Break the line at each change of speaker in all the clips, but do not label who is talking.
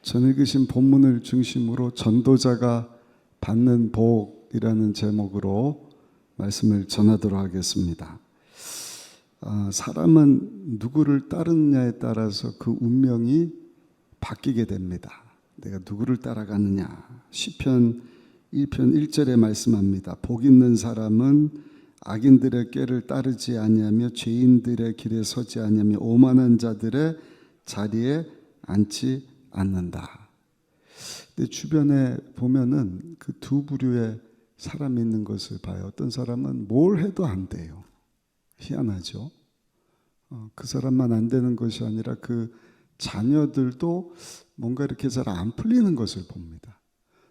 전 읽으신 본문을 중심으로 전도자가 받는 복이라는 제목으로 말씀을 전하도록 하겠습니다. 사람은 누구를 따르느냐에 따라서 그 운명이 바뀌게 됩니다. 내가 누구를 따라가느냐. 시편 1편 1절에 말씀합니다. 복 있는 사람은 악인들의 꾀를 따르지 아니하며 죄인들의 길에 서지 아니하며 오만한 자들의 자리에 앉지 않는다. 근데 주변에 보면은 그 두 부류의 사람이 있는 것을 봐요. 어떤 사람은 뭘 해도 안 돼요. 희한하죠. 그 사람만 안 되는 것이 아니라 그 자녀들도 뭔가 이렇게 잘 안 풀리는 것을 봅니다.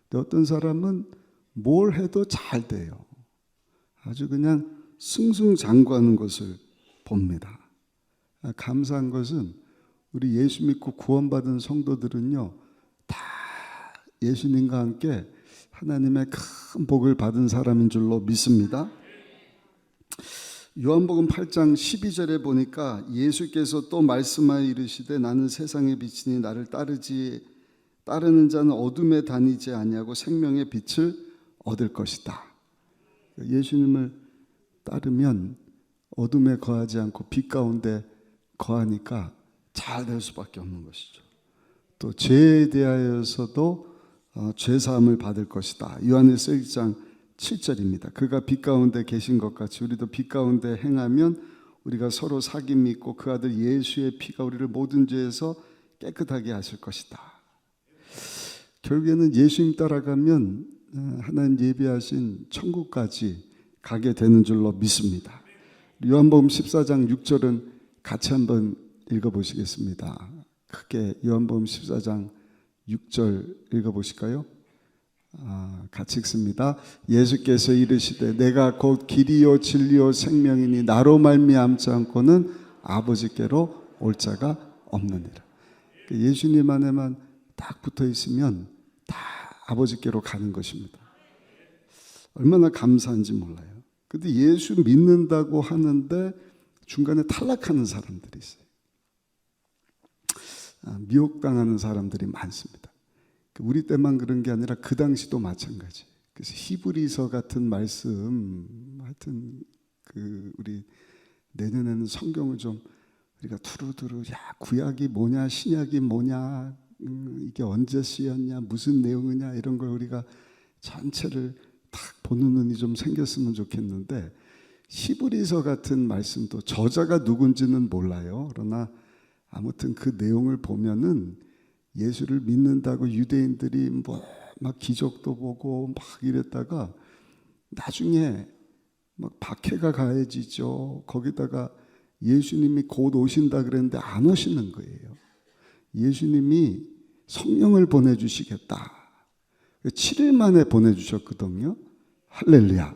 근데 어떤 사람은 뭘 해도 잘 돼요. 아주 그냥 승승장구하는 것을 봅니다. 감사한 것은 우리 예수 믿고 구원받은 성도들은요, 다 예수님과 함께 하나님의 큰 복을 받은 사람인 줄로 믿습니다. 요한복음 8장 12절에 보니까 예수께서 또 말씀하여 이르시되 나는 세상의 빛이니 나를 따르는 자는 어둠에 다니지 아니하고 생명의 빛을 얻을 것이다. 예수님을 따르면 어둠에 거하지 않고 빛 가운데 거하니까 잘 될 수밖에 없는 것이죠. 또 죄에 대하여서도 죄사함을 받을 것이다. 요한일서 1장 7절입니다. 그가 빛 가운데 계신 것 같이 우리도 빛 가운데 행하면 우리가 서로 사귐이 있고 그 아들 예수의 피가 우리를 모든 죄에서 깨끗하게 하실 것이다. 결국에는 예수님 따라가면 하나님 예비하신 천국까지 가게 되는 줄로 믿습니다. 요한복음 14장 6절은 같이 한번 읽어보시겠습니다. 크게 요한복음 14장 6절 읽어보실까요? 같이 읽습니다. 예수께서 이르시되 내가 곧 길이요 진리요 생명이니 나로 말미암지 않고는 아버지께로 올 자가 없느니라. 예수님 안에만 딱 붙어 있으면 다 아버지께로 가는 것입니다. 얼마나 감사한지 몰라요. 근데 예수 믿는다고 하는데 중간에 탈락하는 사람들이 있어요. 미혹당하는 사람들이 많습니다. 우리 때만 그런 게 아니라 그 당시도 마찬가지. 그래서 히브리서 같은 말씀, 하여튼 우리 내년에는 성경을 좀 우리가 두루두루 구약이 뭐냐, 신약이 뭐냐, 이게 언제 쓰였냐, 무슨 내용이냐 이런 걸 우리가 전체를 딱 보는 눈이 좀 생겼으면 좋겠는데 히브리서 같은 말씀도 저자가 누군지는 몰라요. 그러나 아무튼 그 내용을 보면은 예수를 믿는다고 유대인들이 막 기적도 보고 막 이랬다가 나중에 막 박해가 가해지죠. 거기다가 예수님이 곧 오신다 그랬는데 안 오시는 거예요. 예수님이 성령을 보내주시겠다. 7일 만에 보내주셨거든요. 할렐루야.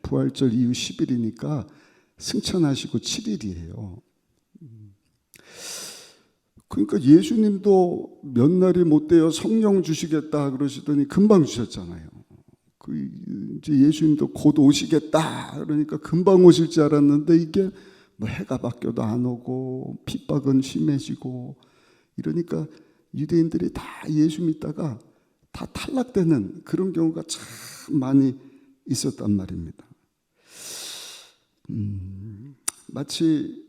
부활절 이후 10일이니까 승천하시고 7일이에요. 그러니까 예수님도 몇 날이 못 돼요. 성령 주시겠다 그러시더니 금방 주셨잖아요. 이제 예수님도 곧 오시겠다 그러니까 금방 오실 줄 알았는데 이게 해가 바뀌어도 안 오고 핍박은 심해지고 이러니까 유대인들이 다 예수 믿다가 다 탈락되는 그런 경우가 참 많이 있었단 말입니다. 마치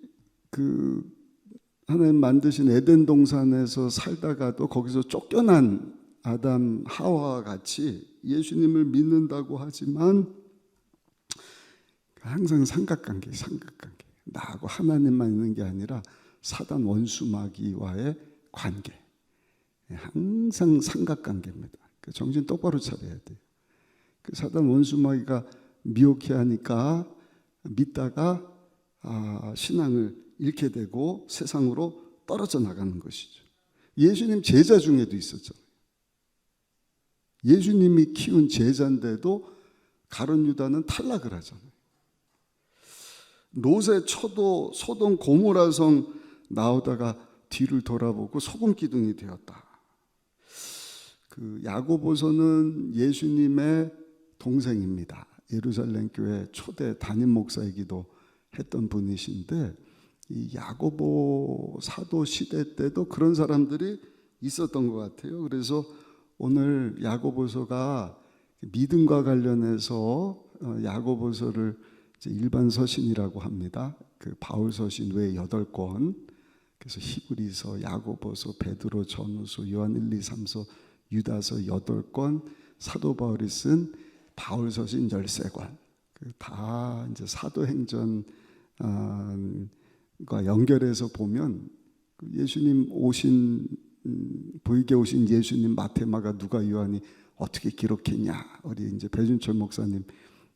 하나님 만드신 에덴 동산에서 살다가도 거기서 쫓겨난 아담 하와와 같이 예수님을 믿는다고 하지만 항상 삼각관계 나하고 하나님만 있는 게 아니라 사단 원수 마귀와의 관계 항상 삼각관계입니다. 정신 똑바로 차려야 돼요. 사단 원수 마귀가 미혹해 하니까 믿다가 신앙을 잃게 되고 세상으로 떨어져 나가는 것이죠. 예수님 제자 중에도 있었잖아요. 예수님이 키운 제자인데도 가룟 유다는 탈락을 하잖아요. 롯의 처도 소돔 고모라성 나오다가 뒤를 돌아보고 소금 기둥이 되었다. 야고보서는 예수님의 동생입니다. 예루살렘 교회 초대 담임 목사이기도 했던 분이신데 이 야고보 사도 시대 때도 그런 사람들이 있었던 것 같아요. 그래서 오늘 야고보서가 믿음과 관련해서 야고보서를 이제 일반 서신이라고 합니다. 그 바울 서신 외에 8권, 그래서 히브리서, 야고보서, 베드로 전후서, 요한 1, 2, 3서, 유다서 8권, 사도 바울이 쓴 바울 서신 13권, 다 이제 사도행전과 연결해서 보면 예수님 오신 부익에 오신 예수님 마태, 마가, 누가, 요한이 어떻게 기록했냐. 우리 이제 배준철 목사님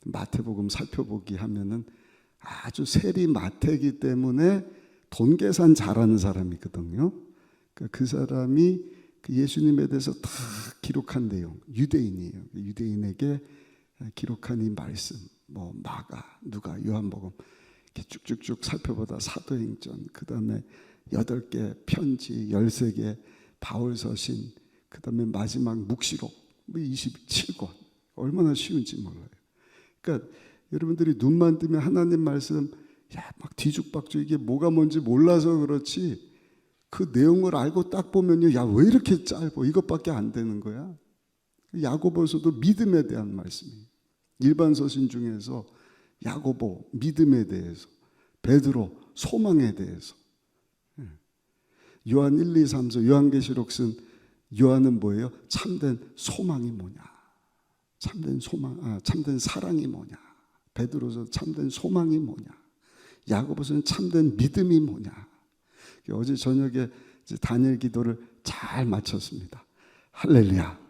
마태복음 살펴보기 하면은 아주 세리 마태이기 때문에 돈 계산 잘하는 사람이거든요. 그 사람이 그 예수님에 대해서 다 기록한 내용, 유대인이에요. 유대인에게 기록한 이 말씀, 뭐 마가, 누가, 요한복음 이렇게 쭉쭉쭉 살펴보다 사도행전, 그 다음에 8개 편지, 13개 바울 서신, 그 다음에 마지막 묵시록 27권, 얼마나 쉬운지 몰라요. 그러니까 여러분들이 눈만 뜨면 하나님 말씀 막 뒤죽박죽 이게 뭐가 뭔지 몰라서 그렇지 그 내용을 알고 딱 보면요, 왜 이렇게 짧아? 이것밖에 안 되는 거야. 야고보서도 믿음에 대한 말씀이에요. 일반 서신 중에서 야고보 믿음에 대해서, 베드로 소망에 대해서, 요한 1, 2, 3서 요한계시록 쓴 요한은 뭐예요? 참된 소망이 뭐냐? 참된 소망, 참된 사랑이 뭐냐? 베드로서 참된 소망이 뭐냐? 야고보서는 참된 믿음이 뭐냐? 어제 저녁에 다니엘 기도를 잘 마쳤습니다. 할렐루야.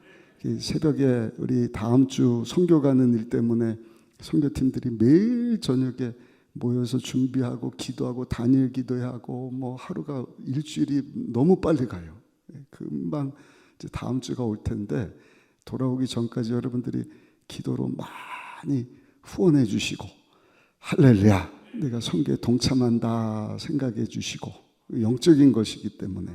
새벽에 우리 다음 주 선교 가는 일 때문에 선교팀들이 매일 저녁에 모여서 준비하고 기도하고 다니엘 기도하고 뭐 하루가 일주일이 너무 빨리 가요. 금방 이제 다음 주가 올 텐데 돌아오기 전까지 여러분들이 기도로 많이 후원해 주시고 할렐루야, 내가 선교에 동참한다 생각해 주시고, 영적인 것이기 때문에.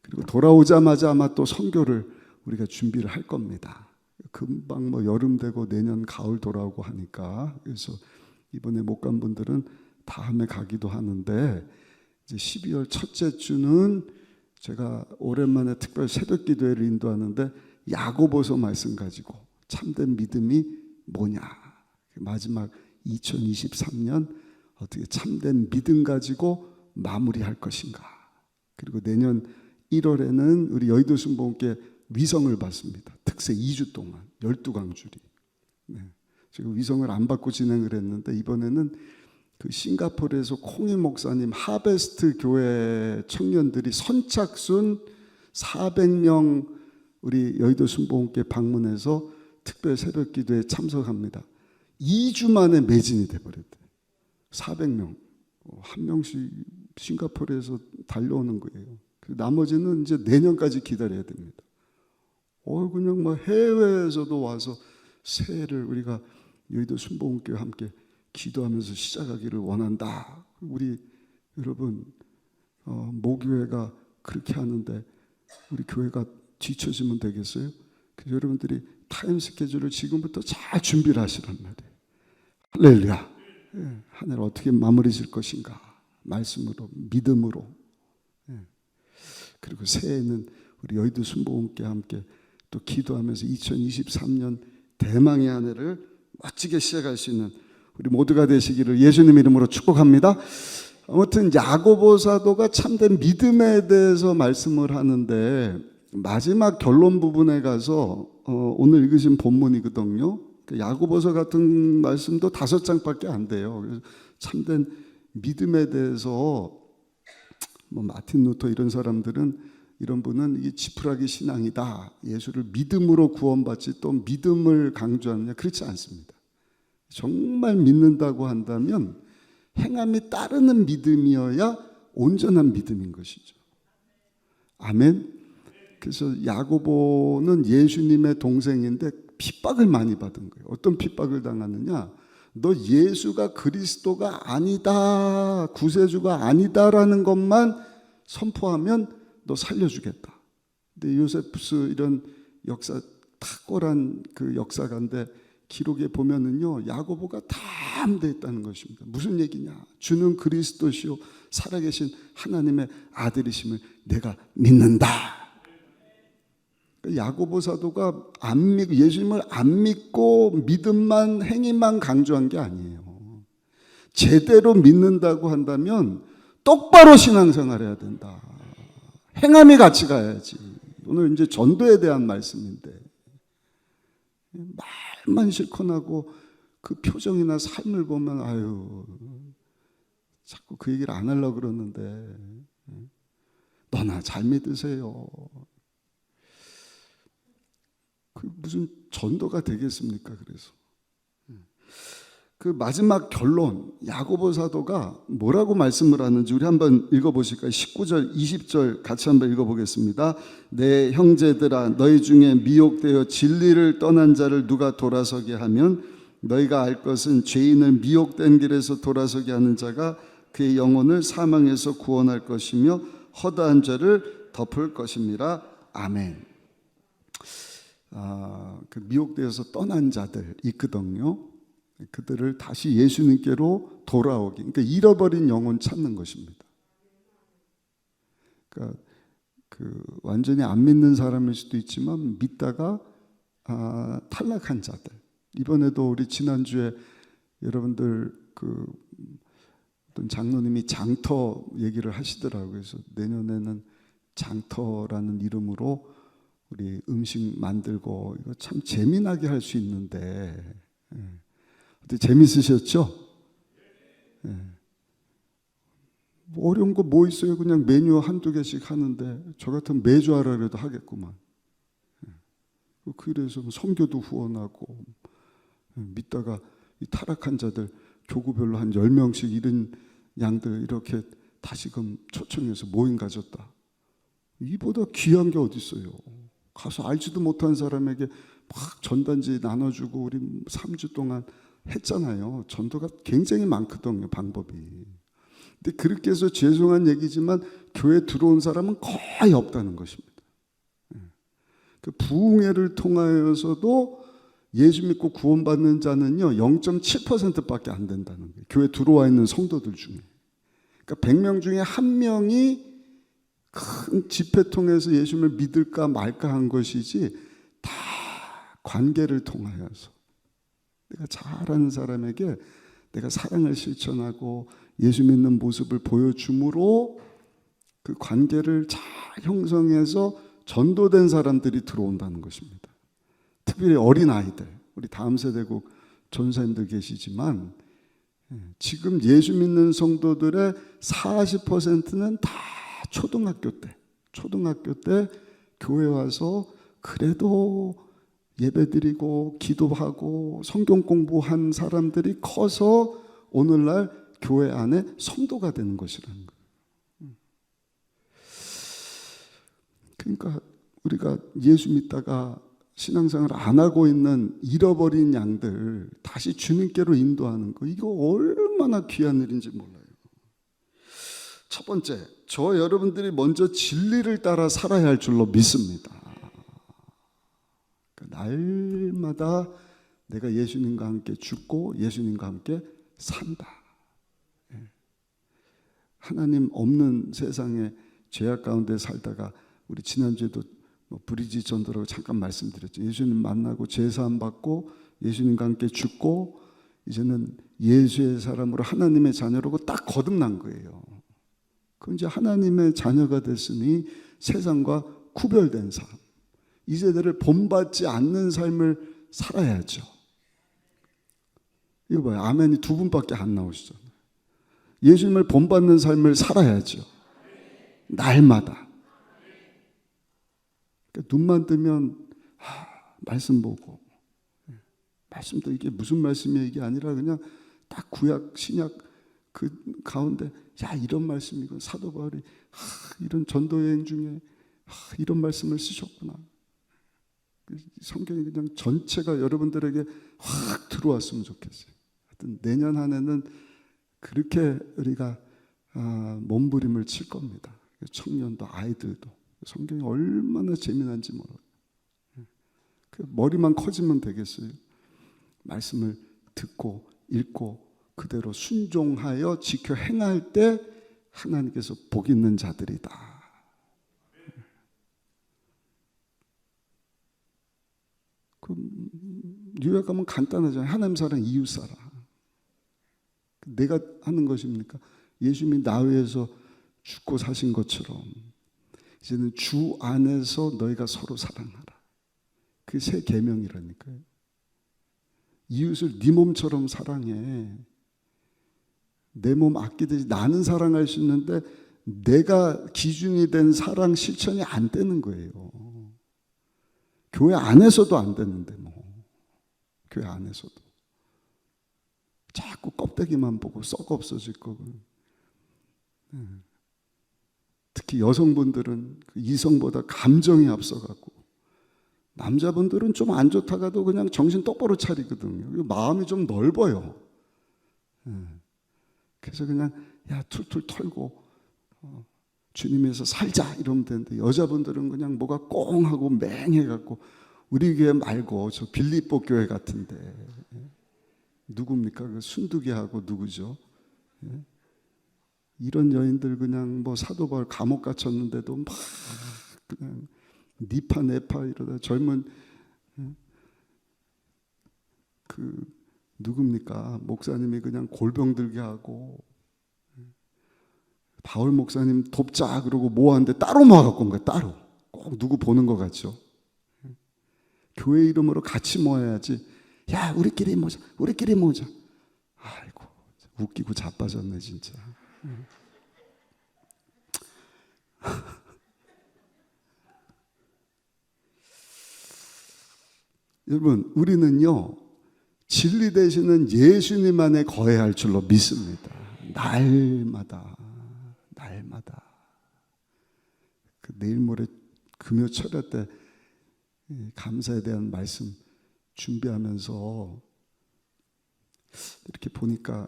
그리고 돌아오자마자 아마 또 선교를 우리가 준비를 할 겁니다. 금방 뭐 여름 되고 내년 가을 돌아오고 하니까. 그래서 이번에 못 간 분들은 다음에 가기도 하는데, 이제 12월 첫째 주는 제가 오랜만에 특별 새벽 기도회를 인도하는데 야고보서 말씀 가지고 참된 믿음이 뭐냐, 마지막 2023년 어떻게 참된 믿음 가지고 마무리할 것인가. 그리고 내년 1월에는 우리 여의도 순복음교회 위성을 받습니다. 특세 2주 동안 12강줄이. 지금 위성을 안 받고 진행을 했는데 이번에는 그 싱가포르에서 콩이 목사님 하베스트 교회 청년들이 선착순 400명 우리 여의도 순복음교회 방문해서 특별 새벽 기도에 참석합니다. 2주 만에 매진이 돼버렸대요. 400명. 한 명씩 싱가포르에서 달려오는 거예요. 나머지는 이제 내년까지 기다려야 됩니다. 그냥 뭐 해외에서도 와서 새해를 우리가 여의도 순복음교회 함께 기도하면서 시작하기를 원한다. 우리 여러분 모교회가 그렇게 하는데 우리 교회가 뒤처지면 되겠어요? 그래서 여러분들이 타임 스케줄을 지금부터 잘 준비를 하시란 말이에요. 할렐루야. 한 해를 어떻게 마무리 질 것인가, 말씀으로, 믿음으로. 그리고 새해에는 우리 여의도 순복음교회 함께 또 기도하면서 2023년 대망의 한 해를 멋지게 시작할 수 있는 우리 모두가 되시기를 예수님 이름으로 축복합니다. 아무튼 야고보 사도가 참된 믿음에 대해서 말씀을 하는데 마지막 결론 부분에 가서 오늘 읽으신 본문이거든요. 야고보서 같은 말씀도 5장밖에 안 돼요. 그래서 참된 믿음에 대해서 뭐 마틴 루터 이런 사람들은, 이런 분은 이 지푸라기 신앙이다, 예수를 믿음으로 구원받지 또 믿음을 강조하느냐, 그렇지 않습니다. 정말 믿는다고 한다면 행함이 따르는 믿음이어야 온전한 믿음인 것이죠. 아멘. 그래서 야고보는 예수님의 동생인데 핍박을 많이 받은 거예요. 어떤 핍박을 당하느냐, 너 예수가 그리스도가 아니다, 구세주가 아니다라는 것만 선포하면 너 살려주겠다. 근데 요세푸스 이런 역사 탁월한 그 역사가인데 기록에 보면은요, 야고보가 다 암대했다는 것입니다. 무슨 얘기냐? 주는 그리스도시요 살아계신 하나님의 아들이심을 내가 믿는다. 야고보 사도가 예수님을 안 믿고 믿음만 행위만 강조한 게 아니에요. 제대로 믿는다고 한다면 똑바로 신앙생활 해야 된다. 행함이 같이 가야지. 오늘 이제 전도에 대한 말씀인데 말만 실컷 하고 그 표정이나 삶을 보면 아유 자꾸 그 얘기를 안 하려고 그러는데 너나 잘 믿으세요. 그 무슨 전도가 되겠습니까? 그래서 그 마지막 결론 야고보 사도가 뭐라고 말씀을 하는지 우리 한번 읽어보실까요? 19절 20절 같이 한번 읽어보겠습니다. 내 형제들아 너희 중에 미혹되어 진리를 떠난 자를 누가 돌아서게 하면 너희가 알 것은 죄인을 미혹된 길에서 돌아서게 하는 자가 그의 영혼을 사망에서 구원할 것이며 허다한 죄를 덮을 것입니다. 아멘. 그 미혹되어서 떠난 자들 있거든요. 그들을 다시 예수님께로 돌아오기, 그러니까 잃어버린 영혼 찾는 것입니다. 그러니까 완전히 안 믿는 사람일 수도 있지만 믿다가 탈락한 자들. 이번에도 우리 지난주에 여러분들 어떤 장로님이 장터 얘기를 하시더라고요. 그래서 내년에는 장터라는 이름으로 우리 음식 만들고 이거 참 재미나게 할 수 있는데 재밌으셨죠? 뭐 어려운 거 뭐 있어요? 그냥 메뉴 한두 개씩 하는데 저 같으면 매주 하라 그래도 하겠구만. 그래서 선교도 후원하고 믿다가 이 타락한 자들 교구별로 한 10명씩 이런 양들 이렇게 다시금 초청해서 모임 가졌다. 이보다 귀한 게 어디 있어요? 가서 알지도 못한 사람에게 막 전단지 나눠주고 우리 3주 동안 했잖아요. 전도가 굉장히 많거든요, 방법이. 근데 그렇게 해서 죄송한 얘기지만 교회 들어온 사람은 거의 없다는 것입니다. 그 부흥회를 통하여서도 예수 믿고 구원받는 자는요 0.7%밖에 안 된다는 거예요. 교회 들어와 있는 성도들 중에. 그러니까 100명 중에 1명이 큰 집회 통해서 예수님을 믿을까 말까 한 것이지 다 관계를 통하여서 내가 잘하는 사람에게 내가 사랑을 실천하고 예수 믿는 모습을 보여줌으로 그 관계를 잘 형성해서 전도된 사람들이 들어온다는 것입니다. 특별히 어린아이들, 우리 다음 세대국 전사님들 계시지만 지금 예수 믿는 성도들의 40%는 다 초등학교 때 교회 와서 그래도 예배드리고 기도하고 성경 공부한 사람들이 커서 오늘날 교회 안에 성도가 되는 것이라는 거예요. 그러니까 우리가 예수 믿다가 신앙생활을 안 하고 있는 잃어버린 양들 다시 주님께로 인도하는 거, 이거 얼마나 귀한 일인지 몰라요. 첫 번째, 저 여러분들이 먼저 진리를 따라 살아야 할 줄로 믿습니다. 날마다 내가 예수님과 함께 죽고 예수님과 함께 산다. 하나님 없는 세상에 죄악 가운데 살다가 우리 지난주에도 브리지 전도라고 잠깐 말씀드렸죠. 예수님 만나고 제사함 받고 예수님과 함께 죽고 이제는 예수의 사람으로 하나님의 자녀라고 딱 거듭난 거예요. 그 이제 하나님의 자녀가 됐으니 세상과 구별된 삶, 이 세대를 본받지 않는 삶을 살아야죠. 이거 봐요. 아멘이 2분밖에 안 나오시잖아요. 예수님을 본받는 삶을 살아야죠. 날마다. 그러니까 눈만 뜨면 말씀 보고, 말씀도 이게 무슨 말씀이야 이게 아니라 그냥 딱 구약 신약 그 가운데 야 이런 말씀이고 사도 바울이 이런 전도 여행 중에 이런 말씀을 쓰셨구나. 성경이 그냥 전체가 여러분들에게 확 들어왔으면 좋겠어요. 하여튼 내년 한 해는 그렇게 우리가 몸부림을 칠 겁니다. 청년도 아이들도 성경이 얼마나 재미난지 몰라요. 머리만 커지면 되겠어요. 말씀을 듣고 읽고 그대로 순종하여 지켜 행할 때 하나님께서 복 있는 자들이다. 요약하면 간단하잖아요. 하나님 사랑, 이웃 사랑. 내가 하는 것입니까? 예수님이 나 위해서 죽고 사신 것처럼 이제는 주 안에서 너희가 서로 사랑하라. 그게 새 계명이라니까요. 이웃을 네 몸처럼 사랑해. 내 몸 아끼듯이 나는 사랑할 수 있는데 내가 기준이 된 사랑 실천이 안 되는 거예요. 교회 안에서도 안 되는데 교회 안에서도 자꾸 껍데기만 보고 썩어 없어질 거고. 특히 여성분들은 이성보다 감정이 앞서갖고 남자분들은 좀 안 좋다가도 그냥 정신 똑바로 차리거든요. 마음이 좀 넓어요. 그래서 그냥 툴툴 털고 주님에서 살자 이러면 되는데, 여자분들은 그냥 뭐가 꽁하고 맹해갖고 우리 교회 말고 저 빌립보 교회 같은데 누굽니까? 그 순두기하고 누구죠? 이런 여인들 그냥 사도 바울 감옥 갇혔는데도 막 그냥 니파 네파 이러다 젊은 누굽니까? 목사님이 그냥 골병 들게 하고 바울 목사님 돕자 그러고 모았는데 따로 모아갖고 온 거야. 따로. 꼭 누구 보는 것 같죠. 교회 이름으로 같이 모아야지. 야 우리끼리 모자, 우리끼리 모자. 아이고 웃기고 자빠졌네 진짜. 여러분, 우리는요 진리 되시는 예수님 안에 거해야 할 줄로 믿습니다. 날마다 내일 모레 금요 철야 때 감사에 대한 말씀 준비하면서 이렇게 보니까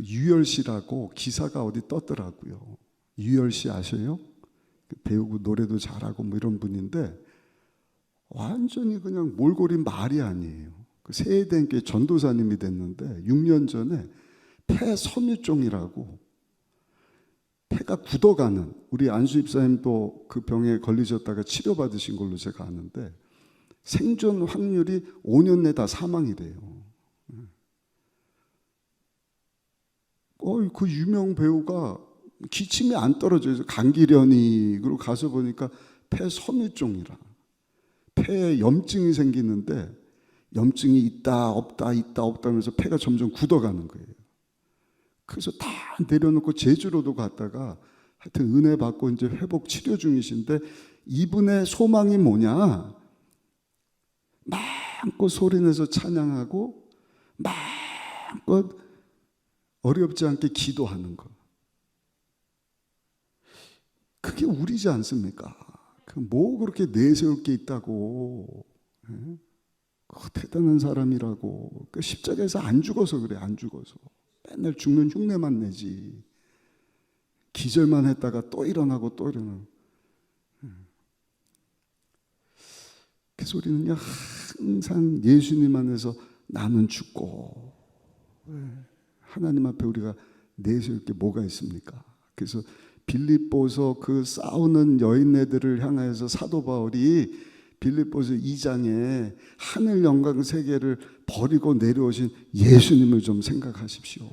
유열씨라고 기사가 어디 떴더라고요. 유열씨 아셔요? 배우고 노래도 잘하고 이런 분인데 완전히 그냥 몰골이 말이 아니에요. 세대인께 전도사님이 됐는데 6년 전에 폐섬유증이라고 폐가 굳어가는, 우리 안수 집사님도 그 병에 걸리셨다가 치료받으신 걸로 제가 아는데 생존 확률이 5년 내 다 사망이래요. 그 유명 배우가 기침이 안 떨어져요. 강기련이로 가서 보니까 폐섬유증이라, 폐에 염증이 생기는데 염증이 있다 없다 하면서 폐가 점점 굳어가는 거예요. 그래서 다 내려놓고 제주로도 갔다가 하여튼 은혜 받고 이제 회복 치료 중이신데, 이분의 소망이 뭐냐? 마음껏 소리내서 찬양하고 마음껏 어렵지 않게 기도하는 것. 그게 우리지 않습니까? 뭐 그렇게 내세울 게 있다고. 대단한 사람이라고. 십자가에서 안 죽어서 그래. 안 죽어서 맨날 죽는 흉내만 내지. 기절만 했다가 또 일어나고 또 일어나고. 그래서 우리는요 항상 예수님 안에서 나는 죽고, 하나님 앞에 우리가 내세울 게 뭐가 있습니까? 그래서 빌립보서 그 싸우는 여인네들을 향하여서 사도 바울이 빌립보서 2장에 하늘 영광 세계를 버리고 내려오신 예수님을 좀 생각하십시오.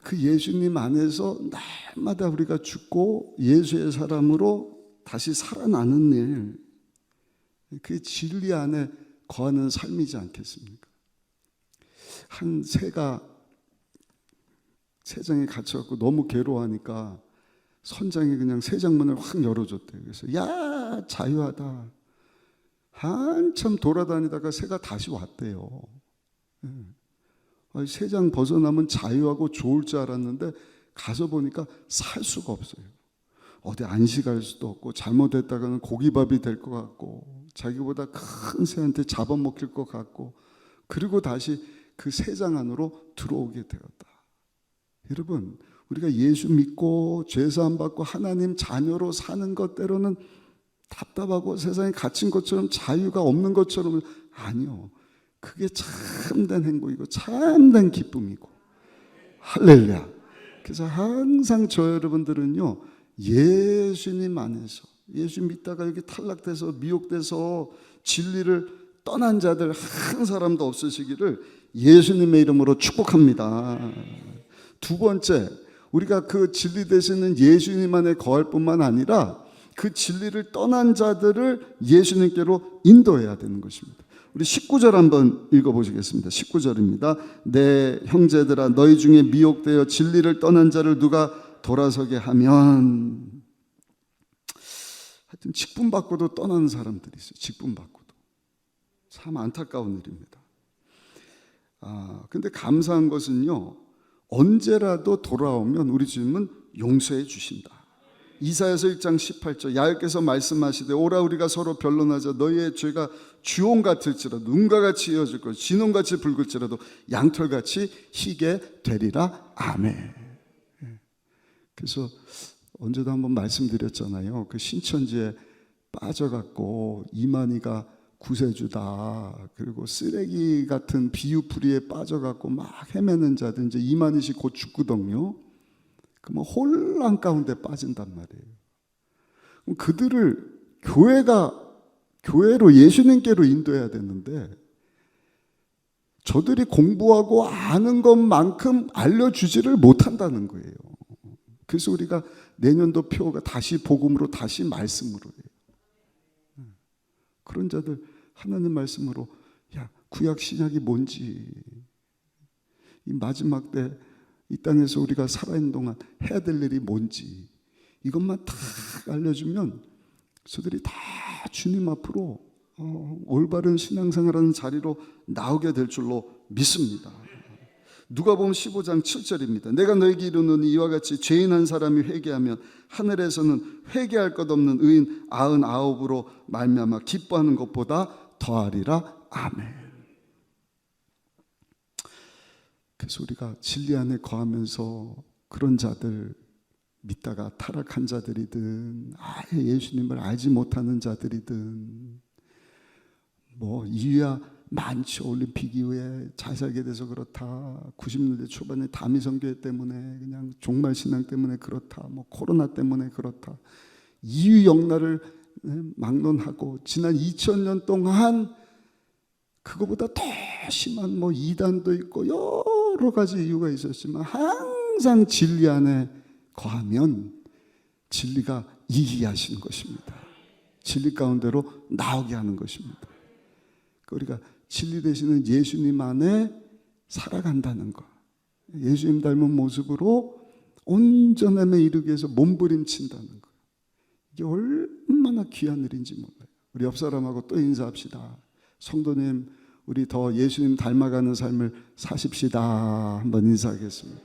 그 예수님 안에서 날마다 우리가 죽고 예수의 사람으로 다시 살아나는 일, 그 진리 안에 거하는 삶이지 않겠습니까? 한 새가 새장에 갇혀갖고 너무 괴로워하니까 선장이 그냥 새장문을 확 열어줬대요. 그래서 야 자유하다. 한참 돌아다니다가 새가 다시 왔대요. 새장 벗어나면 자유하고 좋을 줄 알았는데 가서 보니까 살 수가 없어요. 어디 안식할 수도 없고, 잘못했다가는 고기밥이 될 것 같고, 자기보다 큰 새한테 잡아먹힐 것 같고, 그리고 다시 그 새장 안으로 들어오게 되었다. 여러분, 우리가 예수 믿고 죄사함 받고 하나님 자녀로 사는 것 때로는 답답하고 세상에 갇힌 것처럼 자유가 없는 것처럼, 아니요. 그게 참된 행복이고 참된 기쁨이고. 할렐루야. 그래서 항상 저 여러분들은요 예수님 안에서, 예수 믿다가 여기 탈락돼서 미혹돼서 진리를 떠난 자들 한 사람도 없으시기를 예수님의 이름으로 축복합니다. 두 번째, 우리가 그 진리 되시는 예수님 안에 거할 뿐만 아니라 그 진리를 떠난 자들을 예수님께로 인도해야 되는 것입니다. 우리 19절 한번 읽어보시겠습니다. 19절입니다. 내 형제들아, 너희 중에 미혹되어 진리를 떠난 자를 누가 돌아서게 하면, 하여튼 직분받고도 떠나는 사람들이 있어요. 직분받고도. 참 안타까운 일입니다. 근데 감사한 것은요, 언제라도 돌아오면 우리 주님은 용서해 주신다. 이사야서 1장 18절, 야훼께서 말씀하시되 오라 우리가 서로 변론하자. 너희의 죄가 주홍 같을지라도 눈과 같이 이어질 것이고 진홍같이 붉을지라도 양털같이 희게 되리라. 아멘. 그래서 언제도 한번 말씀드렸잖아요. 그 신천지에 빠져갖고 이만희가 구세주다, 그리고 쓰레기 같은 비유풀이에 빠져갖고 막 헤매는 자들, 이제 이만희 씨 곧 죽거든요. 그러면 혼란 가운데 빠진단 말이에요. 그럼 그들을 교회로 예수님께로 인도해야 되는데 저들이 공부하고 아는 것만큼 알려주지를 못한다는 거예요. 그래서 우리가 내년도 표가 다시 복음으로, 다시 말씀으로 해요. 그런 자들 하나님 말씀으로, 야, 구약 신약이 뭔지, 이 마지막 때 이 땅에서 우리가 살아있는 동안 해야 될 일이 뭔지 이것만 다 알려주면 저들이 다 주님 앞으로 올바른 신앙생활하는 자리로 나오게 될 줄로 믿습니다. 누가복음 15장 7절입니다. 내가 너에게 이르노니 이와 같이 죄인 한 사람이 회개하면 하늘에서는 회개할 것 없는 의인 99으로 말미암아 기뻐하는 것보다 더하리라. 아멘. 그래서 우리가 진리 안에 거하면서 그런 자들, 믿다가 타락한 자들이든 아예 예수님을 알지 못하는 자들이든, 뭐 이유야 많죠. 올림픽 이후에 잘 살게 돼서 그렇다, 90년대 초반에 다미성교회 때문에, 그냥 종말 신앙 때문에 그렇다, 뭐 코로나 때문에 그렇다, 이유 역날을 막론하고 지난 2000년 동안 그거보다 더 심한 뭐 이단도 있고 여러 가지 이유가 있었지만 항상 진리 안에 거하면 진리가 이기하시는 것입니다. 진리 가운데로 나오게 하는 것입니다. 우리가 진리 되시는 예수님 안에 살아간다는 것, 예수님 닮은 모습으로 온전함에 이르기 위해서 몸부림친다는 것, 이게 얼마나 귀한 일인지 몰라요. 우리 옆 사람하고 또 인사합시다. 성도님, 우리 더 예수님 닮아가는 삶을 사십시다. 한번 인사하겠습니다.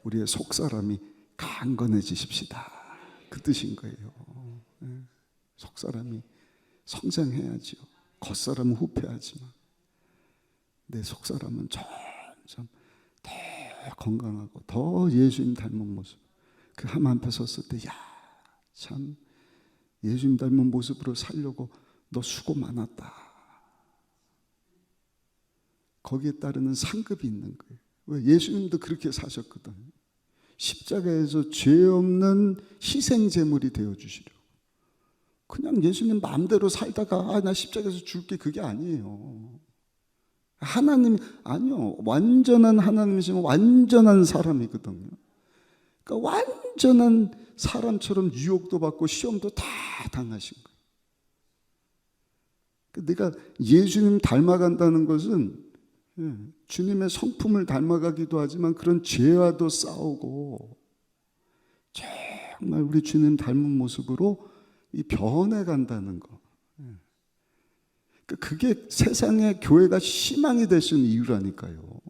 우리의 속사람이 강건해지십시다, 그 뜻인 거예요. 속사람이 성장해야지요. 겉사람은 후패하지만 내 속사람은 점점 더 건강하고 더 예수님 닮은 모습. 그 하나님 앞에 섰을 때, 야, 참 예수님 닮은 모습으로 살려고 너 수고 많았다. 거기에 따르는 상급이 있는 거예요. 왜? 예수님도 그렇게 사셨거든. 십자가에서 죄 없는 희생 제물이 되어 주시려고. 그냥 예수님 마음대로 살다가 나 십자가에서 줄게, 그게 아니에요. 하나님, 아니요, 완전한 하나님이시면 완전한 사람이거든요. 그러니까 완전한 사람처럼 유혹도 받고 시험도 다 당하신 거예요. 내가 예수님 닮아간다는 것은 주님의 성품을 닮아가기도 하지만 그런 죄와도 싸우고 정말 우리 주님 닮은 모습으로 변해간다는 거. 그게 세상에 교회가 희망이 될 수 있는 이유라니까요.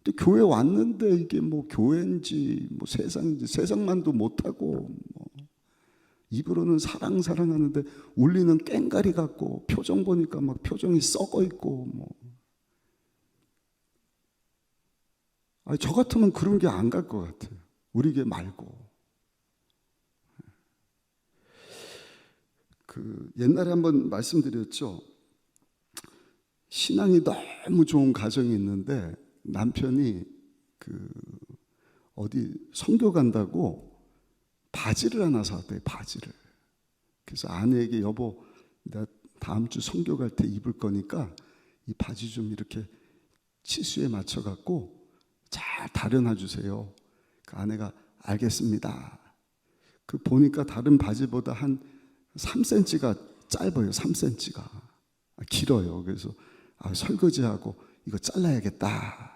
근데 교회 왔는데 이게 뭐 교회인지 뭐 세상인지, 세상만도 못하고 뭐 입으로는 사랑하는데 울리는 깽가리 같고, 표정 보니까 막 표정이 썩어 있고 뭐. 저 같으면 그런 게 안 갈 것 같아요. 우리 게 말고. 옛날에 한번 말씀드렸죠. 신앙이 너무 좋은 가정이 있는데 남편이 어디 선교 간다고 바지를 하나 사왔대요. 바지를. 그래서 아내에게 여보, 나 다음 주 선교 갈 때 입을 거니까 이 바지 좀 이렇게 치수에 맞춰 갖고 잘 다려놔 주세요. 그 아내가 알겠습니다. 그 보니까 다른 바지보다 한 3cm가 짧아요. 3cm가 길어요. 그래서 설거지하고 이거 잘라야겠다.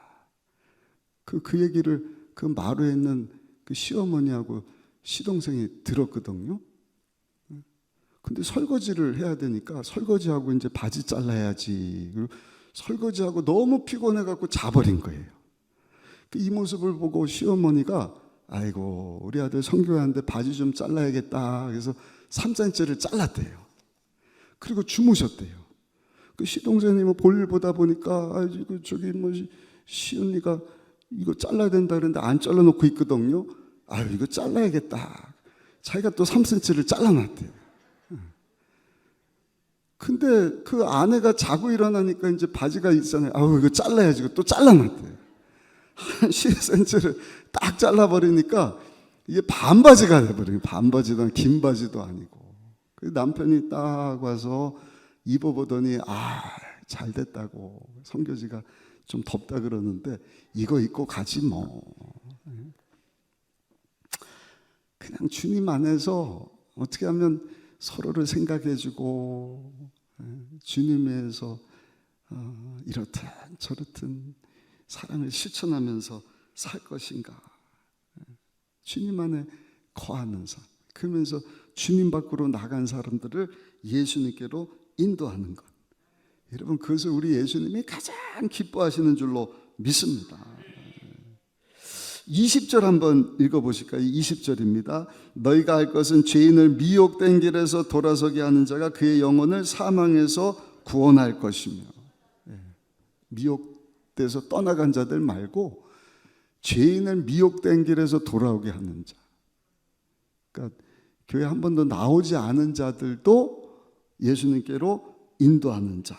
그 얘기를 그 마루에 있는 그 시어머니하고 시동생이 들었거든요. 근데 설거지를 해야 되니까 설거지하고 이제 바지 잘라야지. 그리고 설거지하고 너무 피곤해갖고 자버린 거예요. 이 모습을 보고 시어머니가 아이고 우리 아들 선교하는데 바지 좀 잘라야겠다. 그래서 3cm를 잘랐대요. 그리고 주무셨대요. 그 시동생님은 볼일 보다 보니까 저기 뭐 시언니가 이거 잘라야 된다 그랬는데 안 잘라놓고 있거든요. 이거 잘라야겠다. 자기가 또 3cm를 잘라놨대요. 근데 그 아내가 자고 일어나니까 이제 바지가 있잖아요. 이거 잘라야지. 이거 또 잘라놨대요. 한 10cm를 딱 잘라버리니까 이게 반바지가 돼버려요. 반바지도 아니고 긴 바지도 아니고. 그 남편이 딱 와서 입어보더니 잘 됐다고. 선교지가 좀 덥다 그러는데 이거 입고 가지 뭐. 그냥 주님 안에서 어떻게 하면 서로를 생각해주고 주님에서 이렇든 저렇든 사랑을 실천하면서 살 것인가. 주님 안에 거하는 삶. 그러면서 주님 밖으로 나간 사람들을 예수님께로 인도하는 것. 여러분 그것을 우리 예수님이 가장 기뻐하시는 줄로 믿습니다. 20절 한번 읽어보실까요? 20절입니다. 너희가 할 것은 죄인을 미혹된 길에서 돌아서게 하는 자가 그의 영혼을 사망에서 구원할 것이며. 미혹돼서 떠나간 자들 말고 죄인을 미혹된 길에서 돌아오게 하는 자. 그러니까 교회 한 번도 나오지 않은 자들도 예수님께로 인도하는 자.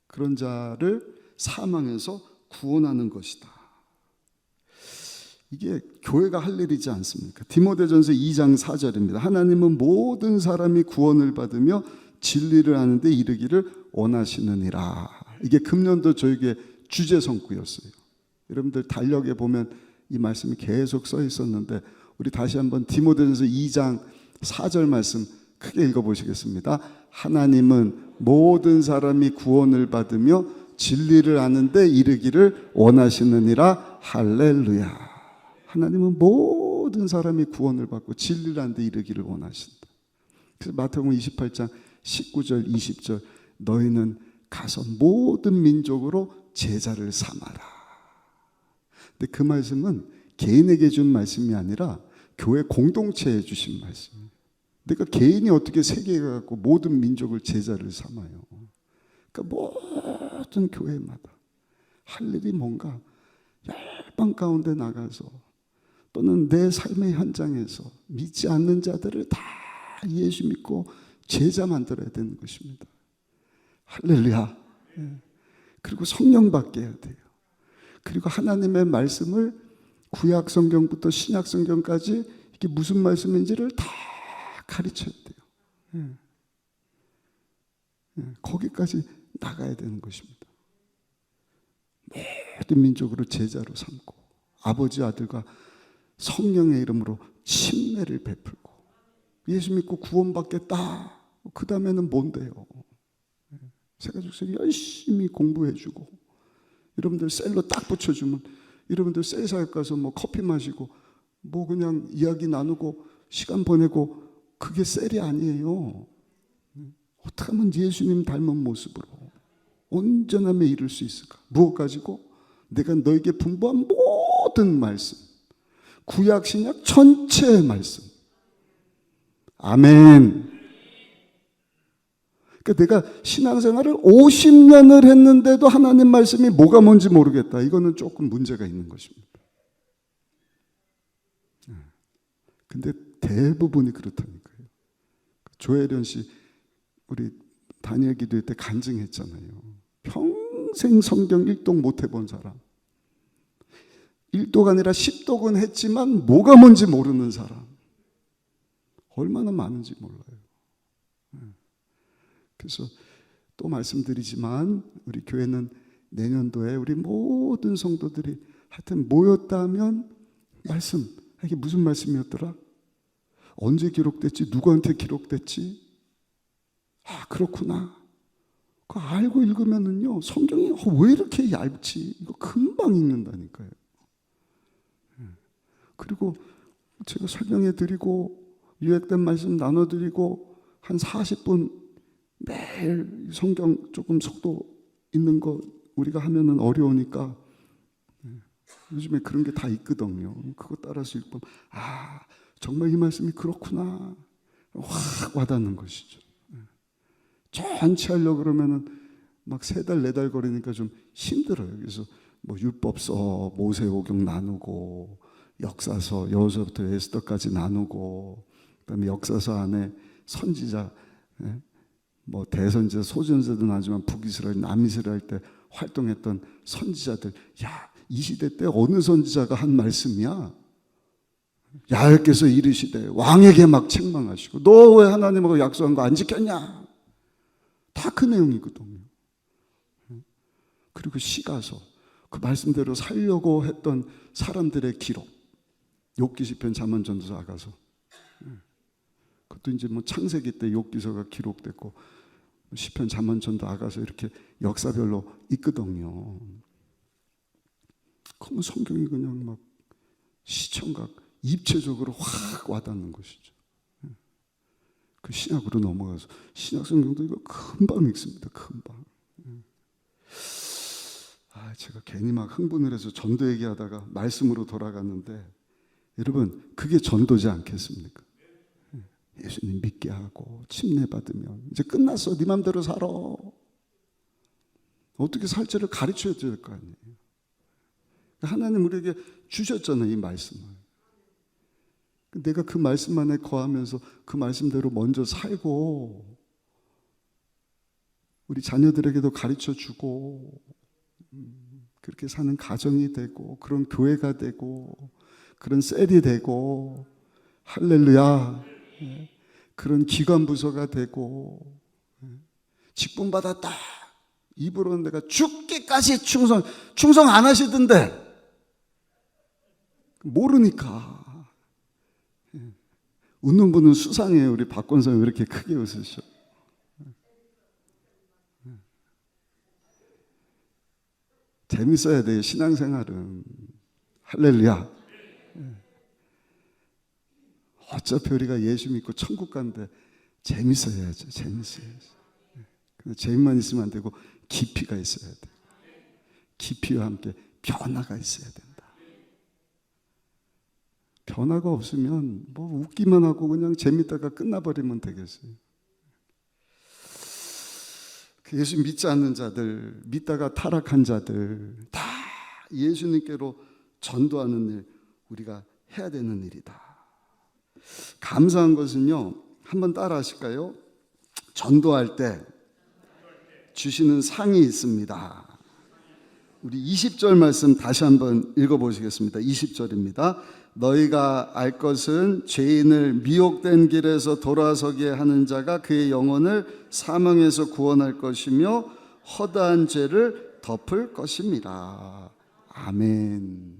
그런 자를 사망에서 구원하는 것이다. 이게 교회가 할 일이지 않습니까? 디모데전서 2장 4절입니다. 하나님은 모든 사람이 구원을 받으며 진리를 아는 데 이르기를 원하시느니라. 이게 금년도 저에게 주제 성구였어요. 여러분들 달력에 보면 이 말씀이 계속 써 있었는데 우리 다시 한번 디모데전서 2장 4절 말씀 크게 읽어보시겠습니다. 하나님은 모든 사람이 구원을 받으며 진리를 아는 데 이르기를 원하시느니라. 할렐루야. 하나님은 모든 사람이 구원을 받고 진리를 아는 데 이르기를 원하신다. 그래서 마태복음 28장 19절 20절 너희는 가서 모든 민족으로 제자를 삼아라. 근데 그 말씀은 개인에게 준 말씀이 아니라 교회 공동체에 주신 말씀이에요. 그러니까 개인이 어떻게 세계에 갖고 모든 민족을 제자를 삼아요. 그러니까 모든 교회마다 할 일이 뭔가 열방 가운데 나가서 또는 내 삶의 현장에서 믿지 않는 자들을 다 예수 믿고 제자 만들어야 되는 것입니다. 할렐루야. 그리고 성령 받게 해야 돼요. 그리고 하나님의 말씀을 구약 성경부터 신약 성경까지 이게 무슨 말씀인지를 다 가르쳐야 돼요. 거기까지 나가야 되는 것입니다. 모든 민족으로 제자로 삼고 아버지 아들과 성령의 이름으로 침례를 베풀고 예수 믿고 구원받겠다. 그 다음에는 뭔데요? 세가족들이 열심히 공부해주고 여러분들 셀로 딱 붙여주면 여러분들 셀사역 가서 뭐 커피 마시고 뭐 그냥 이야기 나누고 시간 보내고 그게 셀이 아니에요. 어떻게 하면 예수님 닮은 모습으로 온전함에 이룰 수 있을까? 무엇 가지고? 내가 너에게 분부한 모든 말씀, 구약 신약 전체의 말씀. 아멘. 그러니까 내가 신앙생활을 50년을 했는데도 하나님 말씀이 뭐가 뭔지 모르겠다. 이거는 조금 문제가 있는 것입니다. 근데 대부분이 그렇다니까요. 조혜련 씨 우리 다니엘 기도회 때 간증했잖아요. 평생 성경 1동 못 해본 사람. 1독 아니라 10독은 했지만 뭐가 뭔지 모르는 사람 얼마나 많은지 몰라요. 그래서 또 말씀드리지만 우리 교회는 내년도에 우리 모든 성도들이 하여튼 모였다면 말씀, 이게 무슨 말씀이었더라? 언제 기록됐지? 누구한테 기록됐지? 아, 그렇구나. 그거 알고 읽으면은요, 성경이 왜 이렇게 얇지? 이거 금방 읽는다니까요. 그리고 제가 설명해 드리고 유익된 말씀 나눠 드리고 한 40분 매일 성경 조금 속도 있는 거 우리가 하면은 어려우니까 요즘에 그런 게 다 있거든요. 그거 따라서 읽으면 아, 정말 이 말씀이 그렇구나. 확 와닿는 것이죠. 전체 하려고 그러면은 막 3달, 4달 거리니까 좀 힘들어요. 그래서 뭐 율법서, 모세오경 나누고 역사서, 여호수아부터 에스더까지 나누고 그다음에 역사서 안에 선지자, 뭐 대선지자, 소전자도 나지만 북이스라엘, 남이스라엘 때 활동했던 선지자들, 야, 이 시대 때 어느 선지자가 한 말씀이야? 야훼께서 이르시되 왕에게 막 책망하시고 너 왜 하나님하고 약속한 거 안 지켰냐? 다 그 내용이거든요. 그리고 시가서, 그 말씀대로 살려고 했던 사람들의 기록, 욥기 시편 잠언 전도서 아가서, 그것도 이제 뭐 창세기 때 욥기서가 기록됐고 시편 잠언 전도 아가서 이렇게 역사별로 있거든요. 그러면 성경이 그냥 막 시청각 입체적으로 확 와닿는 것이죠. 그 신약으로 넘어가서 신약 성경도 이거 금방 읽습니다. 금방. 아, 제가 괜히 막 흥분을 해서 전도 얘기하다가 말씀으로 돌아갔는데 여러분, 그게 전도지 않겠습니까? 예수님 믿게 하고 침례받으면 이제 끝났어. 네 맘대로 살아. 어떻게 살지를 가르쳐야 될 거 아니에요. 하나님 우리에게 주셨잖아요, 이 말씀을. 내가 그 말씀 안에 거하면서 그 말씀대로 먼저 살고 우리 자녀들에게도 가르쳐주고 그렇게 사는 가정이 되고 그런 교회가 되고 그런 셀이 되고 할렐루야, 그런 기관 부서가 되고 직분 받았다 입으로는 내가 죽기까지 충성 안 하시던데 모르니까. 웃는 분은 수상해요. 우리 박권성이 왜 이렇게 크게 웃으셔? 재밌어야 돼요, 신앙생활은. 할렐루야. 어차피 우리가 예수 믿고 천국 간데 재밌어야죠. 재밌어야죠. 근데 재미만 있으면 안 되고 깊이가 있어야 돼요. 깊이와 함께 변화가 있어야 된다. 변화가 없으면 뭐 웃기만 하고 그냥 재밌다가 끝나버리면 되겠어요. 예수 믿지 않는 자들, 믿다가 타락한 자들 다 예수님께로 전도하는 일 우리가 해야 되는 일이다. 감사한 것은요, 한번 따라 하실까요? 전도할 때 주시는 상이 있습니다. 우리 20절 말씀 다시 한번 읽어보시겠습니다. 20절입니다. 너희가 알 것은 죄인을 미혹된 길에서 돌아서게 하는 자가 그의 영혼을 사망에서 구원할 것이며 허다한 죄를 덮을 것입니다. 아멘.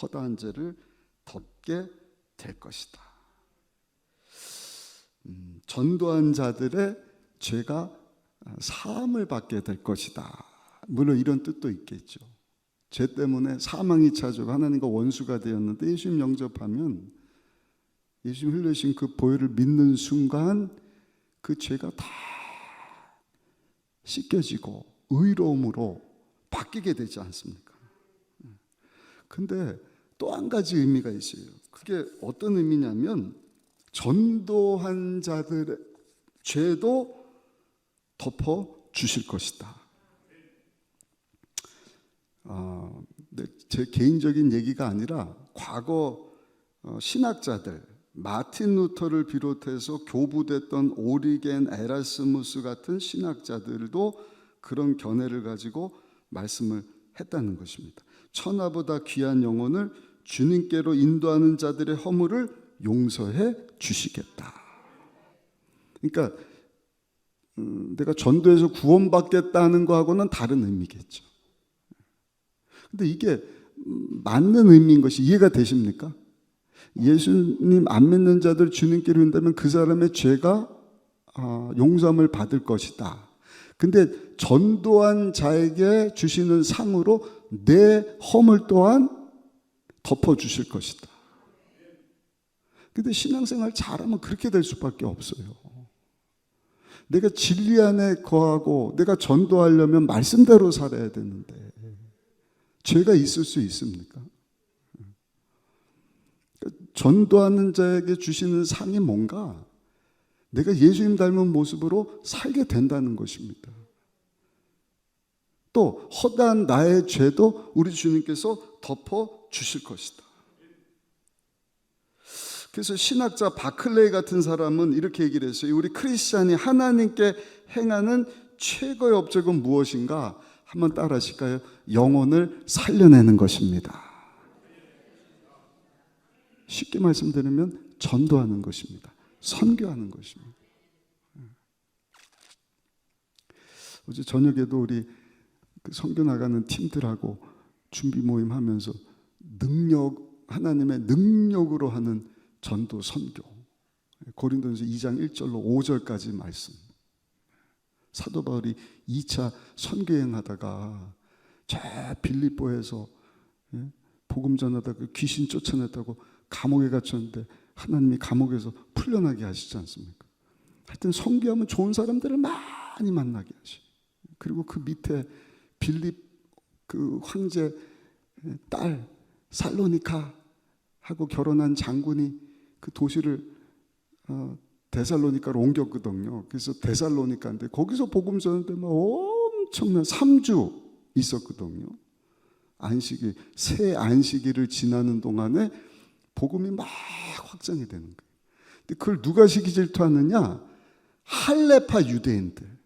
허다한 죄를 덮게 될 것이다. 전도한 자들의 죄가 사함을 받게 될 것이다. 물론 이런 뜻도 있겠죠. 죄 때문에 사망이 찾아오고 하나님과 원수가 되었는데 예수님 영접하면 예수님 흘리신 그 보혈을 믿는 순간 그 죄가 다 씻겨지고 의로움으로 바뀌게 되지 않습니까? 근데 또 한 가지 의미가 있어요. 그게 어떤 의미냐면 전도한 자들의 죄도 덮어 주실 것이다. 제 개인적인 얘기가 아니라 과거 신학자들, 마틴 루터를 비롯해서 교부됐던 오리겐, 에라스무스 같은 신학자들도 그런 견해를 가지고 말씀을 했다는 것입니다. 천하보다 귀한 영혼을 주님께로 인도하는 자들의 허물을 용서해 주시겠다. 그러니까 내가 전도해서 구원받겠다는 거하고는 다른 의미겠죠. 근데 이게 맞는 의미인 것이 이해가 되십니까? 예수님 안 믿는 자들 주님께로 인다면 그 사람의 죄가 용서함을 받을 것이다. 근데 전도한 자에게 주시는 상으로 내 허물 또한 덮어주실 것이다. 근데 신앙생활 잘하면 그렇게 될 수밖에 없어요. 내가 진리 안에 거하고 내가 전도하려면 말씀대로 살아야 되는데 죄가 있을 수 있습니까? 전도하는 자에게 주시는 상이 뭔가? 내가 예수님 닮은 모습으로 살게 된다는 것입니다. 또 허다한 나의 죄도 우리 주님께서 덮어주실 것이다. 그래서 신학자 바클레이 같은 사람은 이렇게 얘기를 했어요. 우리 크리스찬이 하나님께 행하는 최고의 업적은 무엇인가? 한번 따라 하실까요? 영혼을 살려내는 것입니다. 쉽게 말씀드리면 전도하는 것입니다. 선교하는 것입니다. 어제 저녁에도 우리 선교 나가는 팀들하고 준비 모임 하면서 하나님의 능력으로 하는 전도 선교, 고린도전서 2장 1절로 5절까지 말씀. 사도 바울이 2차 선교여행 하다가 저 빌립보에서 복음 전하다가 귀신 쫓아냈다고 감옥에 갇혔는데 하나님이 감옥에서 풀려나게 하시지 않습니까? 하여튼 선교하면 좋은 사람들을 많이 만나게 하시. 그리고 그 밑에 빌립 그 황제 딸 살로니카 하고 결혼한 장군이 그 도시를 데살로니카로 옮겼거든요. 그래서 데살로니카인데 거기서 복음 전하는데 막 엄청난 3주 있었거든요. 안식일, 새 안식일을 지나는 동안에 복음이 막 확장이 되는 거예요. 근데 그걸 누가 시기 질투하느냐? 할례파 유대인들.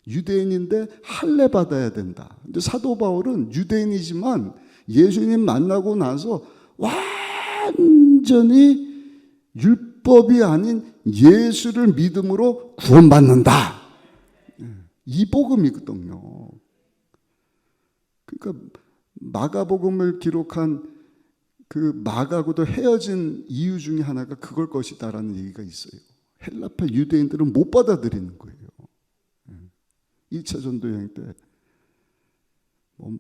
유대인인데 할례 받아야 된다. 근데 사도 바울은 유대인이지만 예수님 만나고 나서 완전히 율법이 아닌 예수를 믿음으로 구원받는다. 이 복음이거든요. 그러니까 마가복음을 기록한 그 마가하고도 헤어진 이유 중에 하나가 그걸 것이다라는 얘기가 있어요. 헬라파 유대인들은 못 받아들이는 거예요. 2차 전도 여행 때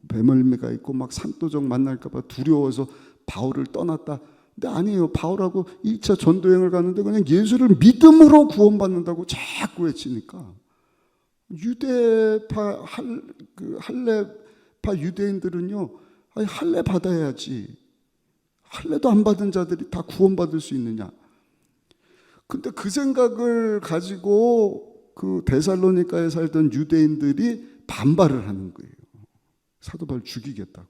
배멀미가 있고 막 산도적 만날까 봐 두려워서 바울을 떠났다. 근데 아니에요. 바울하고 1차 전도 여행을 가는데 그냥 예수를 믿음으로 구원받는다고 자꾸 외치니까 유대파 할례파 유대인들은요. 아니, 할례 받아야지. 할례도 안 받은 자들이 다 구원받을 수 있느냐. 근데 그 생각을 가지고 그 데살로니카에 살던 유대인들이 반발을 하는 거예요. 사도 바울 죽이겠다고.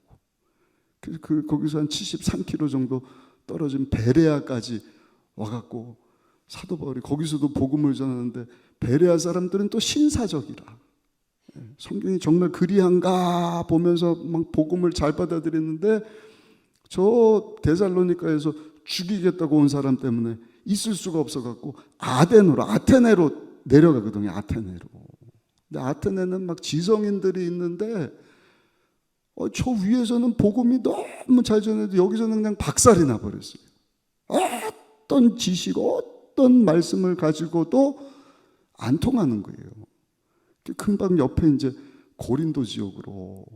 그래서 거기서 한 73km 정도 떨어진 베레아까지 와갖고 사도 바울이 거기서도 복음을 전하는데 베레아 사람들은 또 신사적이라. 성경이 정말 그리한가 보면서 막 복음을 잘 받아들였는데 저 데살로니카에서 죽이겠다고 온 사람 때문에 있을 수가 없어갖고 아테네로 내려가거든요. 아테네로. 근데 아테네는 막 지성인들이 있는데 저 위에서는 복음이 너무 잘 전해도 여기서는 그냥 박살이 나버렸어요. 어떤 지식, 어떤 말씀을 가지고도 안 통하는 거예요. 금방 옆에 이제 고린도 지역으로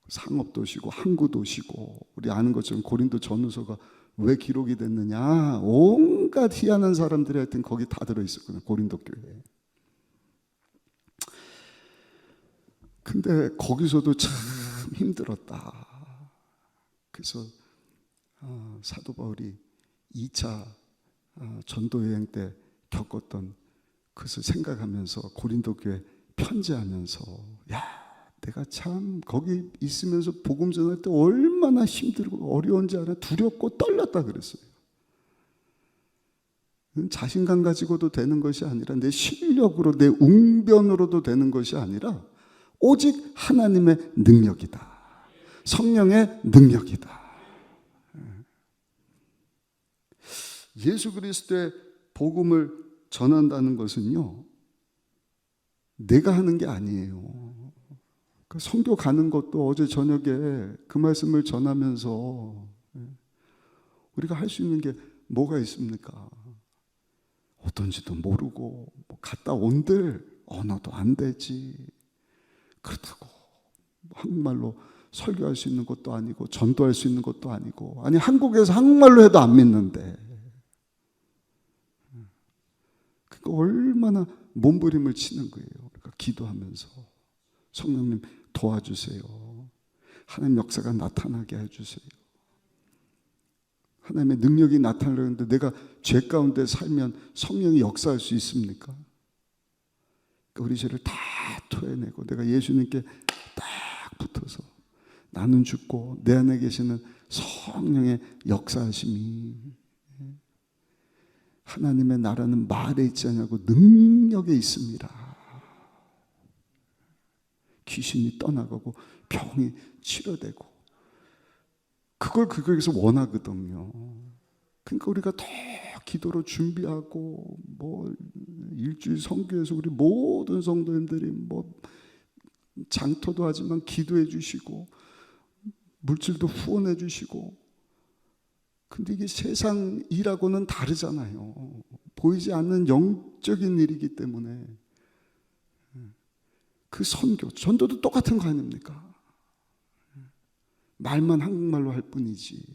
상업도시고 항구도시고 우리 아는 것처럼 고린도 전후서가 왜 기록이 됐느냐 온갖 희한한 사람들이 하여튼 거기 다 들어있었거든요. 고린도 교회에. 근데 거기서도 참 힘들었다. 그래서 사도 바울이 2차 전도 여행 때 겪었던 그것을 생각하면서 고린도 교회 편지하면서 야 내가 참 거기 있으면서 복음 전할 때 얼마나 힘들고 어려운지 알아. 두렵고 떨렸다 그랬어요. 자신감 가지고도 되는 것이 아니라 내 실력으로 내 웅변으로도 되는 것이 아니라 오직 하나님의 능력이다. 성령의 능력이다. 예수 그리스도의 복음을 전한다는 것은요, 내가 하는 게 아니에요. 선교 가는 것도 어제 저녁에 그 말씀을 전하면서 우리가 할 수 있는 게 뭐가 있습니까? 어떤지도 모르고 갔다 온들 언어도 안 되지. 그렇다고 한국말로 설교할 수 있는 것도 아니고 전도할 수 있는 것도 아니고, 아니 한국에서 한국말로 해도 안 믿는데, 그러니까 얼마나 몸부림을 치는 거예요. 그러니까 기도하면서 성령님 도와주세요. 하나님 역사가 나타나게 해주세요. 하나님의 능력이 나타나려는데 내가 죄 가운데 살면 성령이 역사할 수 있습니까? 그러니까 우리 죄를 다 토해내고 내가 예수님께 딱 붙어서 나는 죽고 내 안에 계시는 성령의 역사하심이, 하나님의 나라는 말에 있지 않냐고 능력에 있습니다. 귀신이 떠나가고 병이 치료되고, 그걸 거기서 원하거든요. 그러니까 우리가 더 기도로 준비하고, 일주일 선교에서 우리 모든 성도님들이 장터도 하지만 기도해 주시고 물질도 후원해 주시고, 근데 이게 세상 일하고는 다르잖아요. 보이지 않는 영적인 일이기 때문에 그 전도도 똑같은 거 아닙니까? 말만 한국말로 할 뿐이지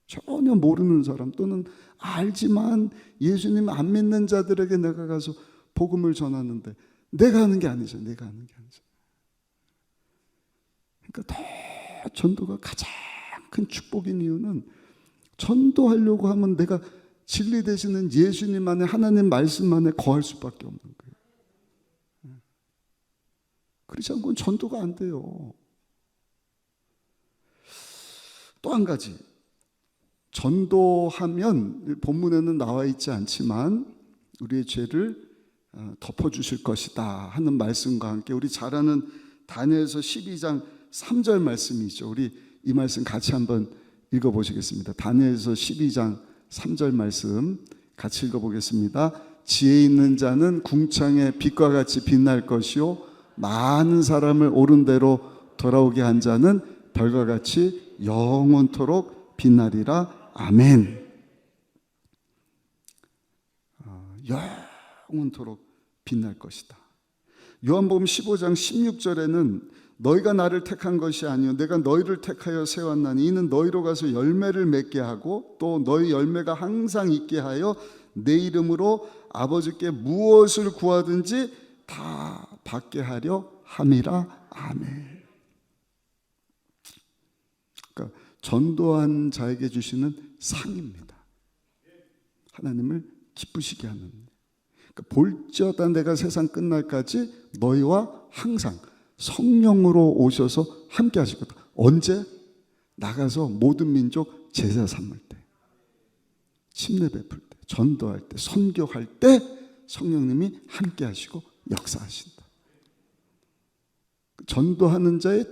전혀 모르는 사람 또는 알지만 예수님 안 믿는 자들에게 내가 가서 복음을 전하는데 내가 하는 게 아니죠. 내가 하는 게 아니죠. 그러니까 더 전도가 가장 큰 축복인 이유는, 전도하려고 하면 내가 진리 되시는 예수님 안에, 하나님 말씀 안에 거할 수밖에 없는 거예요. 그렇지 않고는 전도가 안 돼요. 또 한 가지, 전도하면 본문에는 나와 있지 않지만 우리의 죄를 덮어주실 것이다 하는 말씀과 함께 우리 잘 아는 다니엘서 12장 3절 말씀이죠. 우리 이 말씀 같이 한번 읽어보시겠습니다. 다니엘서 12장 3절 말씀 같이 읽어보겠습니다. 지혜 있는 자는 궁창의 빛과 같이 빛날 것이요 많은 사람을 옳은 대로 돌아오게 한 자는 별과 같이 영원토록 빛나리라. 아멘. 영원토록 빛날 것이다. 요한복음 15장 16절에는 너희가 나를 택한 것이 아니요 내가 너희를 택하여 세웠나니 이는 너희로 가서 열매를 맺게 하고 또 너희 열매가 항상 있게 하여 내 이름으로 아버지께 무엇을 구하든지 다 받게 하려 함이라. 아멘. 그러니까 전도한 자에게 주시는 상입니다. 하나님을 기쁘시게 하는. 그러니까 볼지어다 내가 세상 끝날까지 너희와 항상 성령으로 오셔서 함께 하실 거다. 언제? 나가서 모든 민족 제자 삼을 때, 침례 베풀 때, 전도할 때, 선교할 때 성령님이 함께 하시고 역사하신다. 전도하는 자의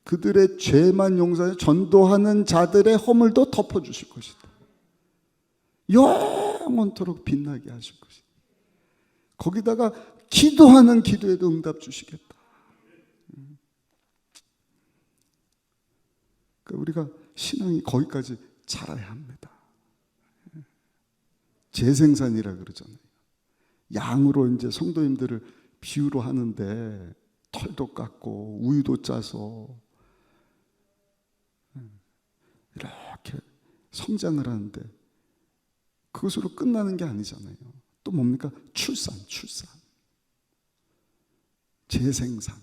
그들의 죄만 용서해 전도하는 자들의 허물도 덮어주실 것이다. 영원토록 빛나게 하실 것이다. 거기다가 기도하는 기도에도 응답 주시겠다. 그러니까 우리가 신앙이 거기까지 자라야 합니다. 재생산이라 그러잖아요. 양으로 이제 성도님들을 비유로 하는데 털도 깎고 우유도 짜서 이렇게 성장을 하는데 그것으로 끝나는 게 아니잖아요. 또 뭡니까? 출산. 재생산.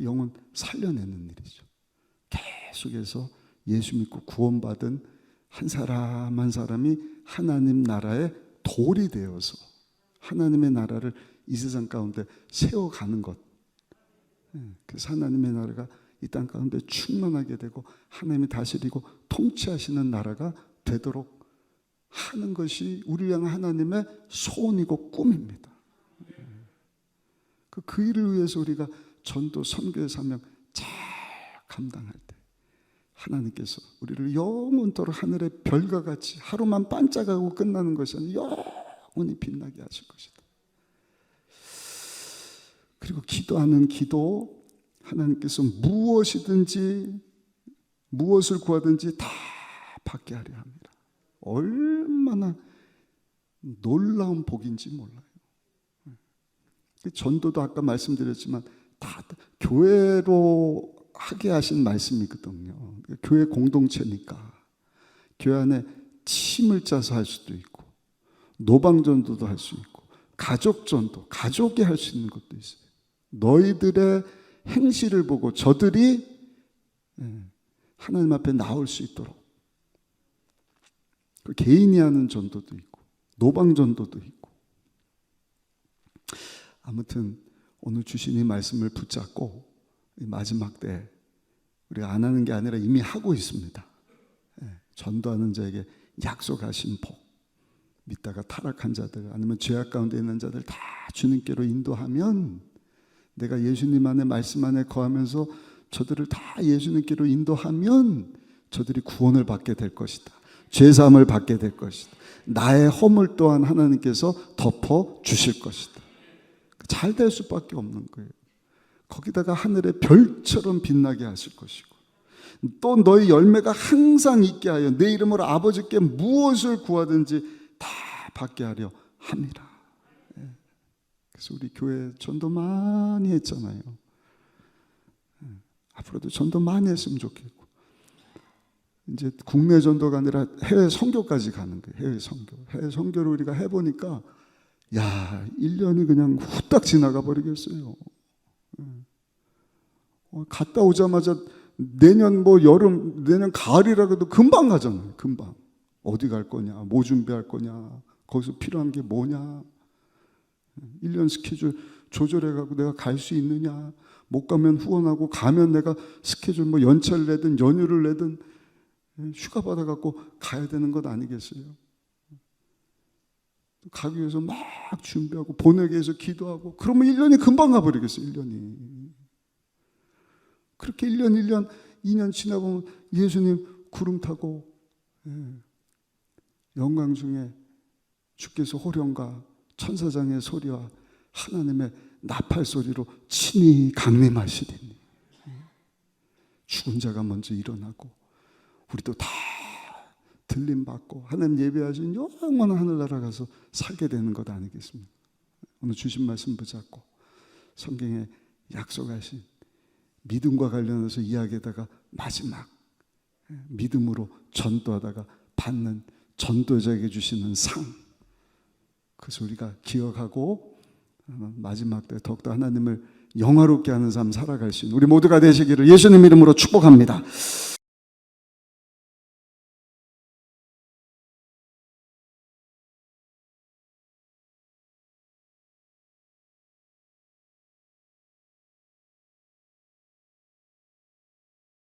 영혼 살려내는 일이죠. 계속해서 예수 믿고 구원받은 한 사람 한 사람이 하나님 나라의 돌이 되어서 하나님의 나라를 이 세상 가운데 세워가는 것. 그래서 하나님의 나라가 이 땅 가운데 충만하게 되고 하나님이 다스리고 통치하시는 나라가 되도록 하는 것이 우리 향한 하나님의 소원이고 꿈입니다. 그 일을 위해서 우리가 전도 선교의 사명 잘 감당할 때 하나님께서 우리를 영원토록 하늘의 별과 같이 하루만 반짝하고 끝나는 것이 아니라 영원히 빛나게 하실 것이다. 그리고 기도하는 기도, 하나님께서 무엇이든지 무엇을 구하든지 다 받게 하려 합니다. 얼마나 놀라운 복인지 몰라요. 전도도 아까 말씀드렸지만 다 교회로 하게 하신 말씀이거든요. 교회 공동체니까 교회 안에 팀을 짜서 할 수도 있고, 노방전도도 할 수 있고, 가족전도, 가족이 할 수 있는 것도 있어요. 너희들의 행실을 보고 저들이 하나님 앞에 나올 수 있도록, 개인이 하는 전도도 있고 노방전도도 있고. 아무튼 오늘 주신 이 말씀을 붙잡고 이 마지막 때 우리가 안 하는 게 아니라 이미 하고 있습니다. 전도하는 자에게 약속하신 복, 믿다가 타락한 자들 아니면 죄악 가운데 있는 자들 다 주님께로 인도하면, 내가 예수님 안에 말씀 안에 거하면서 저들을 다 예수님께로 인도하면 저들이 구원을 받게 될 것이다. 죄사함을 받게 될 것이다. 나의 허물 또한 하나님께서 덮어 주실 것이다. 잘 될 수밖에 없는 거예요. 거기다가 하늘의 별처럼 빛나게 하실 것이고, 또 너희 열매가 항상 있게 하여 내 이름으로 아버지께 무엇을 구하든지 다 받게 하려 함이라. 그래서 우리 교회 전도 많이 했잖아요. 앞으로도 전도 많이 했으면 좋겠고, 이제 국내 전도가 아니라 해외 선교까지 가는 거예요. 해외 선교. 해외 선교를 우리가 해보니까 야, 1년이 그냥 후딱 지나가 버리겠어요. 갔다 오자마자 내년 뭐 여름, 내년 가을이라고 해도 금방 가잖아요. 금방. 어디 갈 거냐, 뭐 준비할 거냐, 거기서 필요한 게 뭐냐, 1년 스케줄 조절해가고 내가 갈 수 있느냐, 못 가면 후원하고, 가면 내가 스케줄 뭐 연차를 내든 연휴를 내든 휴가 받아갖고 가야 되는 것 아니겠어요? 가기 위해서 막 준비하고 보내기 위해서 기도하고, 그러면 1년이 금방 가버리겠어요. 1년이. 그렇게 1년 2년 지나보면 예수님 구름 타고 영광 중에 주께서 호령과 천사장의 소리와 하나님의 나팔 소리로 친히 강림하시리니, 죽은 자가 먼저 일어나고 우리도 다 들림받고 하나님 예배하신 영원한 하늘나라 가서 살게 되는 것 아니겠습니까? 오늘 주신 말씀 붙잡고 성경에 약속하신 믿음과 관련해서 이야기하다가 마지막 믿음으로 전도하다가 받는 전도자에게 주시는 상, 그래서 우리가 기억하고 마지막 때 더욱더 하나님을 영화롭게 하는 삶 살아갈 수 있는 우리 모두가 되시기를 예수님 이름으로 축복합니다.